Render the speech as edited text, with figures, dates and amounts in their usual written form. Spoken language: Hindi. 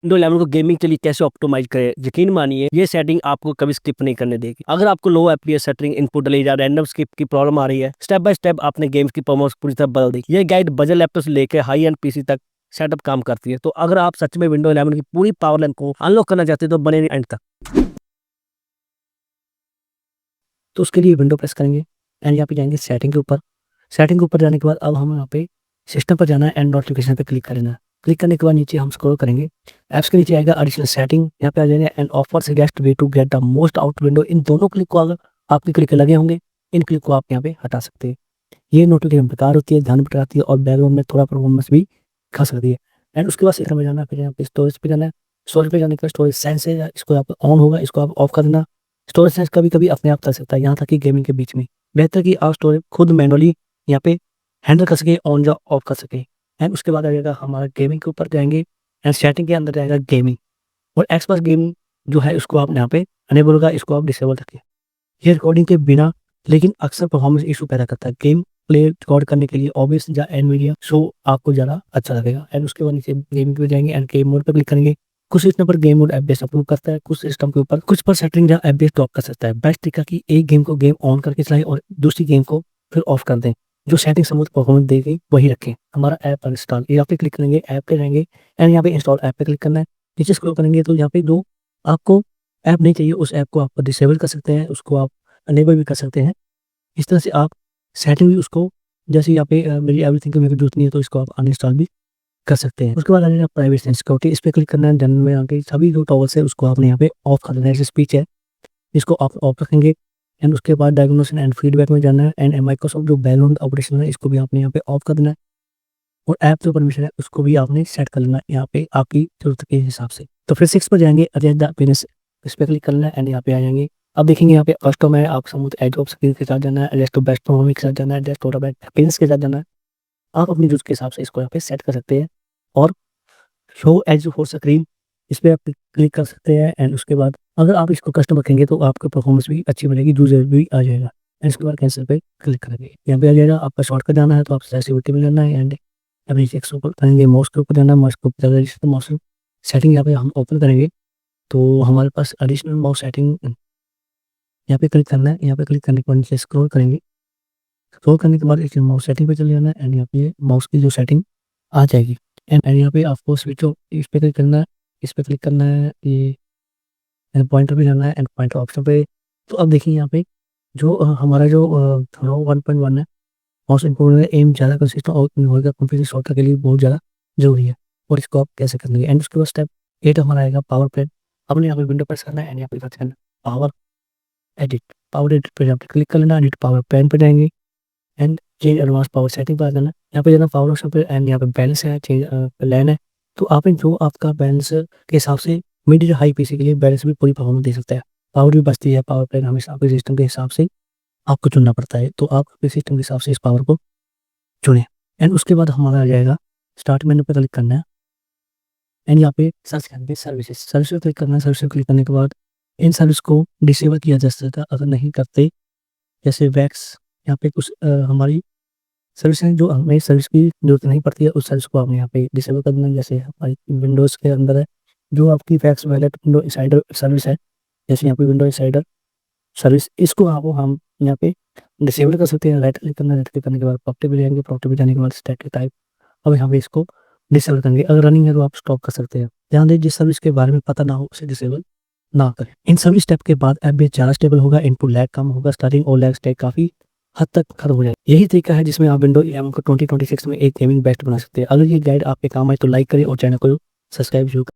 विंडो 11 को गेमिंग के लिए कैसे ऑप्टिमाइज करें, यकीन मानिए ये सेटिंग आपको कभी स्किप नहीं करने देगी। अगर आपको लो एफपीएस सेटिंग इनपुट डिले या रैंडम स्किप की प्रॉब्लम आ रही है, स्टेप बाय स्टेप आपने गेम्स की परफॉर्मेंस पूरी तरह बदल दी। ये गाइड बजट लैपटॉप से लेकर हाई एंड पीसी तक सेटअप काम करती है। तो अगर आप सच में विंडो 11 की पूरी पावर लाइन को अनलॉक करना चाहते हैं तो बने एंड तक। तो उसके लिए विंडो प्रेस करेंगे एंड यहाँ पे जाएंगे सेटिंग के ऊपर। सेटिंग के ऊपर जाने के बाद अब हम यहाँ पे सिस्टम पर जाना है एंड नोटिफिकेशन पे क्लिक करना है। क्लिक करने के बाद नीचे हम स्क्रॉल करेंगे, ऐप्स के नीचे आएगा एडिशनल सेटिंग, यहाँ पे आ जाएगा and offer suggest way to get the most out window. इन दोनों क्लिक को अगर आपके क्लिक लगे होंगे, इन क्लिक को आप यहाँ पे हटा सकते हैं। ये नोटिफिकेशन बेकार होती है, ध्यान भटकाती है और बैकग्राउंड में थोड़ा परफॉर्मेंस भी खा सकती है। एंड उसके बाद सिस्टम में जाना है, फिर यहाँ पे स्टोरेज पे जाना है। स्टोरेज पे जाने के बाद स्टोरेज सेंस है, इसको आप ऑन होगा, इसको आप ऑफ कर देना। स्टोरेज सेंस कभी कभी अपने आप कर सकता है, यहाँ तक कि गेमिंग के बीच में बेहतर कि आप स्टोरेज खुद मैनुअली यहाँ पे हैंडल कर सके, ऑन या ऑफ कर सके। एंड उसके बाद आ जाएगा हमारा गेमिंग के ऊपर जाएंगे एंड सेटिंग के अंदर जाएगा गेमिंग और एक्सपर्ट गेमिंग जो है उसको आप यहाँ पे अनेबल होगा, इसको आप डिसेबल रखिए। ये रिकॉर्डिंग के बिना लेकिन अक्सर परफॉर्मेंस इशू पैदा करता है। गेम प्ले रिकॉर्ड करने के लिए ऑब्वियस या एनवीडिया शो आपको ज़्यादा अच्छा लगेगा। एंड उसके बाद नीचे गेमिंग पे जाएंगे एंड गेम मोड पर क्लिक करेंगे। कुछ सिस्टम पर गेम मोड एफपीएस अप्रूव करता है, कुछ सिस्टम के ऊपर कुछ पर सेटिंग या एफपीएस ड्रॉप कर सकता है। बेस्ट तरीका कि एक गेम को गेम ऑन करके चलाएं और दूसरी गेम को फिर ऑफ कर दें। जो सेटिंग स्मूथ परफॉर्मेंस देगी वही रखें। हमारा ऐप इंस्टॉल, यहाँ पे क्लिक करेंगे, ऐप पे जाएंगे एंड यहाँ पे इंस्टॉल ऐप पे क्लिक करना है। नीचे स्क्रॉल करेंगे तो यहाँ पे जो आपको ऐप नहीं चाहिए उस ऐप को आप डिसेबल कर सकते हैं, उसको आप अनेबल भी कर सकते हैं। इस तरह से आप सेटिंग भी उसको, जैसे यहाँ पे मेरी एवरीथिंग की मेरे को जरूरत नहीं है तो इसको आप अनइंस्टॉल भी कर सकते हैं। उसके बाद आ जाएगा प्राइवेसी एंड सिक्योरिटी, इस पर क्लिक करना है। जनरल में आके सभी जो टॉवर्स है उसको आपने यहाँ पे ऑफ कर देना है। जैसे स्पीच है इसको आप ऑफ रखेंगे एंड उसके बाद डायग्नोसिस एंड फीडबैक में जाना है एंड माइक्रोसॉफ्ट जो बैकग्राउंड ऑपरेशन है इसको भी आपने यहाँ पे ऑफ कर देना है और ऐप जो परमिशन है उसको भी आपने सेट कर लेना है यहाँ पे आपकी जरूरत के हिसाब से। तो फिर 6 पर जाएंगे, अरेंज द अपीयरेंस, इस पर क्लिक करना है एंड यहाँ पे आ जाएंगे। अब देखेंगे यहाँ पे कस्टम है, आप समूथ एज ऑफ स्क्रीन के साथ जाना है, एडजस्ट टू बेस्ट परफॉर्मेंस के साथ जाना है, एडजस्ट टू बेस्ट अपीयरेंस के साथ जाना है। आप अपनी जरूरत के हिसाब से इसको यहाँ पे सेट कर सकते हैं और शो एज फॉर स्क्रीन इस पर आप क्लिक कर सकते हैं। एंड उसके बाद अगर आप इसको कस्टम रखेंगे तो आपका परफॉर्मेंस भी अच्छी मिलेगी, यूजर भी आ जाएगा। एंड उसके बाद कैंसिल पे क्लिक करेंगे, यहाँ पे आ जाएगा। आपका शॉर्टकट जाना है तो आप सेसिविटी में जाना है एंड अभी नीचे ऊपर करेंगे, माउस के ऊपर जाना है, माउस के ऊपर जाकर माउस सेटिंग यहाँ पे हम ओपन करेंगे तो हमारे पास एडिशनल माउस सेटिंग यहाँ पे क्लिक करना है। यहाँ पे क्लिक करने के बाद नीचे स्क्रॉल करेंगे, स्क्रॉल करने के बाद माउस सेटिंग पे चले जाना है एंड यहाँ पे माउस की जो सेटिंग आ जाएगी। एंड यहाँ पे आपको स्विच इस पे क्लिक करना है, इस पे क्लिक करना है, ये एंड पॉइंटर पे जाना है एंड पॉइंटर ऑप्शन पे। तो अब देखिए यहाँ पे जो हमारा जो 1.1 है माउस इम्पोर्ट एम ज़्यादा कंसिस्टेंट और होगा कंप्लीटली शॉर्टकट के लिए बहुत ज़्यादा जरूरी है और इसको आप कैसे करेंगे। एंड उसके बाद स्टेप 8 हमारा आएगा पावर प्लेन। अपने यहाँ पे विंडो प्रेस करना है एंड यहाँ पे करना पावर एडिट, पावर एडिट पे यहाँ पे क्लिक कर लेना, एडिट पावर प्लान पे जाएंगे and change advance power setting पर आ जाना। यहाँ पे जाना पावर ऑप्शन पे एंड यहाँ पे बैलेंस है, चेंज प्लान है। तो आप जो आपका बैलेंस के हिसाब से मिड या हाई पीसी के लिए बैलेंस भी पूरी परफॉर्मेंस दे सकता है। पावर भी बचती है, पावर प्लान हमेशा आपके सिस्टम के हिसाब से आपको चुनना पड़ता है, तो आप अपने सिस्टम के हिसाब से इस पावर को चुनें। एंड उसके बाद हमारा आ जाएगा स्टार्ट मेन्यू पे क्लिक करना है एंड यहाँ पे सर्च करेंगे सर्विसेज, सर्विस पे क्लिक करना है। सर्विस पे क्लिक करने के बाद इन सर्विस को डिसेबल किया जा सकता है अगर नहीं करते, जैसे वैक्स यहाँ पे कुछ हमारी सर्विस हैं जो हमें सर्विस की जरूरत नहीं पड़ती है, उस सर्विस को आपने यहाँ पे डिसेबल कर देना है। जैसे हमारी विंडोज़ के अंदर है जो आपकी wax wallet window insider service है, जैसे यहाँ पे विंडो इंसाइडर सर्विस, इसको आप हम यहाँ पे डिसेबल कर सकते हैं। राइट क्लिक करना, राइट क्लिक करने के बाद प्रॉपर्टी पे जाएंगे, प्रॉपर्टी पे जाने के बाद स्टैटिक टाइप, अब यहाँ पे इसको डिसेबल करेंगे। अगर रनिंग है तो आप स्टॉप कर सकते हैं। ध्यान दें जिस सर्विस के बारे में पता ना हो उसे डिसेबल ना करें। इन सभी स्टेप के बाद ऐप बेस ज़्यादा स्टेबल होगा, इनपुट लैग कम होगा, स्टार्टिंग और लैग स्टेक काफ़ी हद तक खत्म हो जाए। यही तरीका है जिसमें आप विंडो 11 को 2026 में एक गेमिंग बेस्ट बना सकते हैं। अगर ये गाइड आपके काम आए तो लाइक करें और चैनल को सब्सक्राइब जरूर करें।